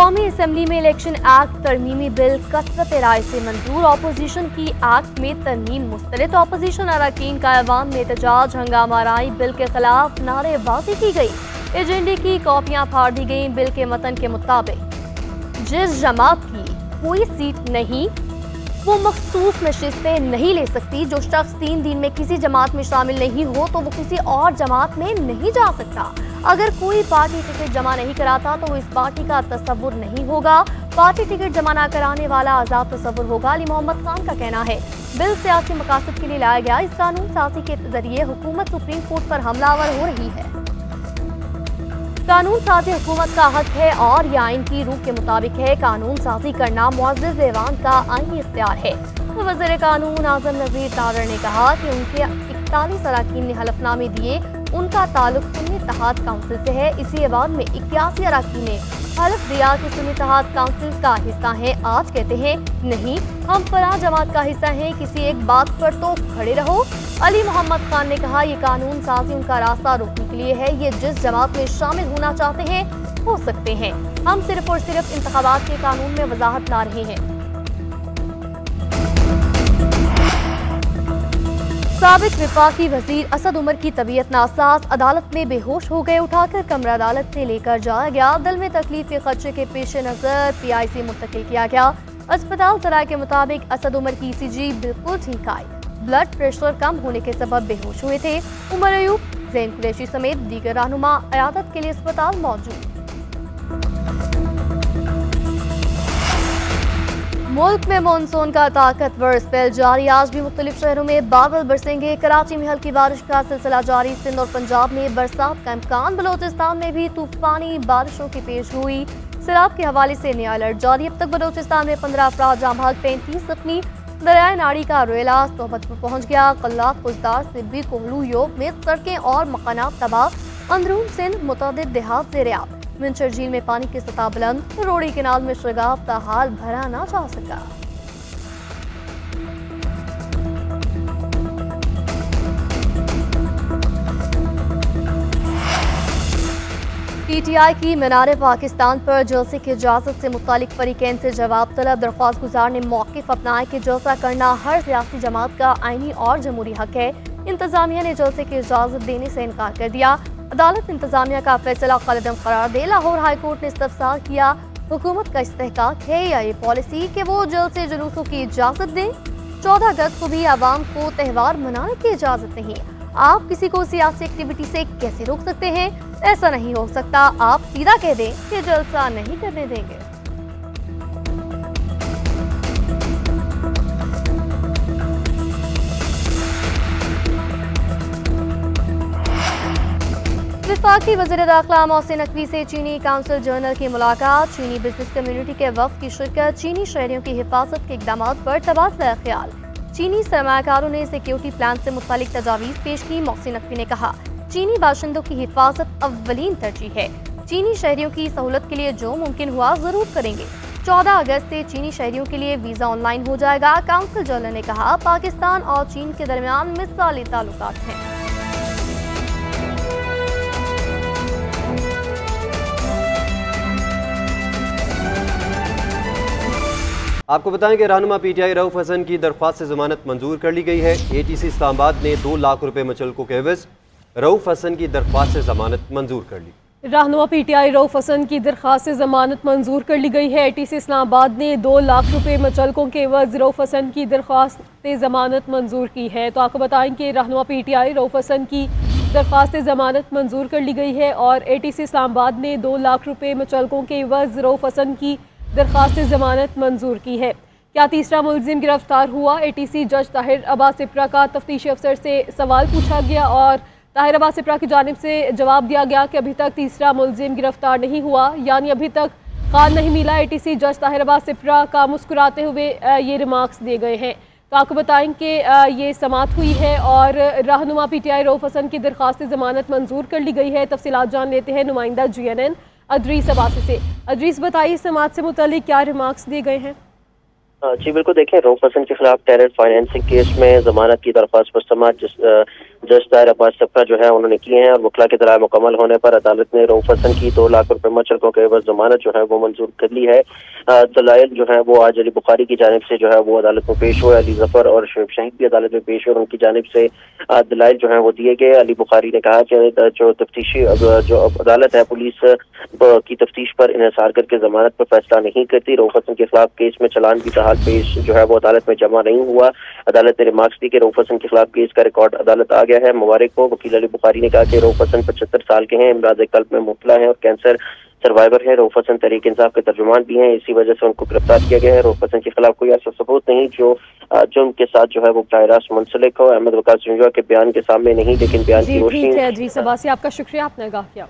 कौमी असम्बली में election act तरमीमी bill कसरत राय से मंजूर। अपोजिशन की एक्ट में तरमीम मुस्तरद। अपोजिशन अरकान का ऐवान में एहतजाज, हंगामा राई, बिल के खिलाफ नारेबाजी की गई। एजेंडे की कॉपियां फाड़ दी गई। बिल के मतन के मुताबिक जिस जमात की कोई सीट नहीं वो मखसूस नशिस्तें नहीं ले सकती। जो शख्स 3 दिन में किसी जमात में शामिल नहीं हो तो वो किसी और जमात में नहीं जा सकता। अगर कोई पार्टी टिकट जमा नहीं कराता तो वो इस पार्टी का तस्वुर नहीं होगा। पार्टी टिकट जमा न कराने वाला आजाद तस्वुर होगा। अली मोहम्मद खान का कहना है बिल सियासी मकासद के लिए लाया गया। इस कानून साजी के जरिए हुकूमत सुप्रीम कोर्ट पर हमलावर हो रही है। कानून साजी हुकूमत का हक है और यह आइन की रूह के मुताबिक है। कानून साजी करना मुअज़्ज़िज़ ऐवान का आईनी इख्तियार है। वज़ीर कानून आज़म नज़ीर तारड़ ने कहा कि उनके 41 अरकान ने हलफनामे दिए। उनका ताल्लुक सुन्नी इत्तेहाद काउंसिल से है। इसी ऐवान में 81 अरकान ने हल्फ दिया कि सुन्नी इत्तेहाद काउंसिल का हिस्सा है। आज कहते हैं नहीं, हम फलां जमात का हिस्सा हैं। किसी एक बात पर तो खड़े रहो। अली मोहम्मद खान ने कहा ये कानून साजी उनका रास्ता रोकने के लिए है। ये जिस जमात में शामिल होना चाहते हैं हो सकते हैं। हम सिर्फ और सिर्फ इंतखाबात के कानून में वजाहत ला रहे हैं। साबिक वफाकी वजीर असद उमर की तबीयत नासाज, अदालत में बेहोश हो गए। उठाकर कमरा अदालत से लेकर जाया गया। दिल में तकलीफ के खदशे के पेश नजर PIC मुंतकिल किया गया। अस्पताल सराय के मुताबिक असद उमर की ECG बिल्कुल ठीक आई। ब्लड प्रेशर कम होने के सबब बेहोश हुए थे। उमर अयूब, ज़ैन कुरैशी समेत दीगर रहनुमा इयादत के लिए अस्पताल मौजूद। मुल्क में मानसून का ताकतवर स्पेल जारी। आज भी मुख्तलिफ शहरों में बादल बरसेंगे। कराची में हल्की बारिश का सिलसिला जारी। सिंध और पंजाब में बरसात का इम्कान। बलोचिस्तान में भी तूफानी बारिशों की पेश हुई। सैलाब के हवाले से नया अलर्ट जारी। अब तक बलोचिस्तान में 15 अफराद जाँ बहक, 35 जख्मी। दरियाए नाड़ी का रोएला सोबतपुर पहुँच गया। कल्लात, कुजदार, सिब्बी, कोहलू, योग में सड़कें और मकानात तबाह। अंदरून सिंध मुतअद्दिद देहात ज़ेर-ए-आब। मिंचर झील में पानी की सतह बुलंद। रोड़ी केनाल में शगाफ का हाल भरा ना जा सका। PTI की मीनार पाकिस्तान पर जलसे की इजाजत से मुतालिक फरीकैन से जवाब तलब। दरख्वास्त गुजार ने मौक़िफ़ अपनाया कि जलसा करना हर सियासी जमात का आईनी और जमहूरी हक है। इंतजामिया ने जलसे की इजाजत देने से इनकार कर दिया। अदालत इंतजामिया का फैसला कलदम करार दे। लाहौर हाई कोर्ट ने इस्तफसार किया हुकूमत का इस्तेहकाक है या ये पॉलिसी कि वो जलसे जुलूसों की इजाजत दें। 14 अगस्त को भी आवाम को त्यौहार मनाने की इजाजत नहीं। आप किसी को सियासी एक्टिविटी से कैसे रोक सकते हैं? ऐसा नहीं हो सकता। आप सीधा कह दें कि जलसा नहीं करने देंगे। वफाकी वज़ीर दाखिला मोहसिन नकवी से चीनी काउंसिल जनरल की मुलाकात। चीनी बिजनेस कम्युनिटी के वफ़द की शिरकत। चीनी शहरियों की हिफाजत के इक़दामात पर तबादला ख्याल। चीनी सरमायाकारों ने सिक्योरिटी प्लान से मुतालिक तजावीज़ पेश की। मोहसिन नकवी ने कहा चीनी बाशिंदों की हिफाजत अव्वलीन तरजीह है। चीनी शहरियों की सहूलत के लिए जो मुमकिन हुआ ज़रूर करेंगे। 14 अगस्त से चीनी शहरियों के लिए वीज़ा ऑनलाइन हो जाएगा। काउंसिल जनरल ने कहा पाकिस्तान और चीन के दरमियान मिसाली ताल्लुकात हैं। आपको बताएं कि रहनुमा PTI रऊफ हसन की दरख्वास्त से जमानत मंजूर कर ली गई है। ATC इस्लामाबाद ने 2 लाख रुपए मुचल्कों के एवज रऊफ हसन की दरख्वास्त से जमानत मंजूर कर ली। रहनुमा PTI रऊफ हसन की दरख्वास्त से जमानत मंजूर कर ली गई है। ATC इस्लामाबाद ने 2 लाख रुपए मुचल्कों के एवज रऊफ हसन की दरख्वास्त से जमानत मंजूर की है। तो आपको बताएं कि रहनुमा PTI रऊफ हसन की दरख्वास्त से जमानत मंजूर कर ली गई है और ATC इस्लामाबाद ने 2 लाख रुपए मुचल्कों के एवज रऊफ हसन की दरख्वास्त से जमानत मंजूर की है। क्या तीसरा मुलजिम गिरफ्तार हुआ? ATC जज ताहिर अब्बास सिप्रा का तफ्तीशी अफसर से सवाल पूछा गया और ताहिर अब्बास सिप्रा की जानिब से जवाब दिया गया कि अभी तक तीसरा मुलजिम गिरफ्तार नहीं हुआ, यानी अभी तक खान नहीं मिला। ATC जज ताहिर अब्बास सिप्रा का मुस्कुराते हुए ये रिमार्क्स दिए गए हैं। तो आपको बताएं कि ये समाअत हुई है और रहनुमा PTI रऊफ हसन की दरख्वास्त से जमानत मंजूर कर ली गई है। तफसीलात जान लेते हैं नुमाइंदा GNN अदरीस अब्बासी से। अदरीस बताइए समाअत से मुतालिक क्या रिमार्क्स दिए गए हैं? जी बिल्कुल, देखें रऊफ हसन के खिलाफ टेरर फाइनेंसिंग केस में जमानत की दरख्वास्त पर समाअत जज ताहिर अब्बास सफरा जो है उन्होंने किए हैं। और वकला के दलाइल मुकम्मल होने पर अदालत ने रऊफ हसन की 2 लाख रुपए मुचलकों के एवज जमानत जो है वो मंजूर कर ली है। दलाइल जो है वो आज अली बुखारी की जानिब से जो है वो अदालत में पेश हुए। अली जफर और शोएब शहीद भी अदालत में पेश हुए और उनकी जानिब से दलाइल जो है वो दिए गए। अली बुखारी ने कहा कि जो तफ्तीशी जो अदालत है पुलिस की तफ्तीश पर इन्हिसार करके जमानत पर फैसला नहीं करती। रऊफ हसन के खिलाफ केस में चलान भी ताहाल पेश जो है वो अदालत में जमा नहीं हुआ। अदालत ने रिमार्क्स दी कि रऊफ हसन के खिलाफ केस का रिकॉर्ड अदालत आ गया है, मुबारक हो। वकील अली बुखारी ने कहा कि रऊफ हसन 75 साल के हैं, इमराज कल्ब में मुब्तला है और कैंसर सर्वाइवर है। रऊफ हसन तहरीक इंसाफ के तर्जुमान भी हैं, इसी वजह से उनको गिरफ्तार किया गया है। रऊफ हसन के खिलाफ कोई ऐसा सबूत नहीं जो उनके साथ जो है वो बराह रास्त मुंसलिक हो। अहमद वकास जुंजुआ के बयान के सामने नहीं, लेकिन बयान की रोशनी। ठीक है जी, सबा से आपका शुक्रिया, आपने आगाह किया।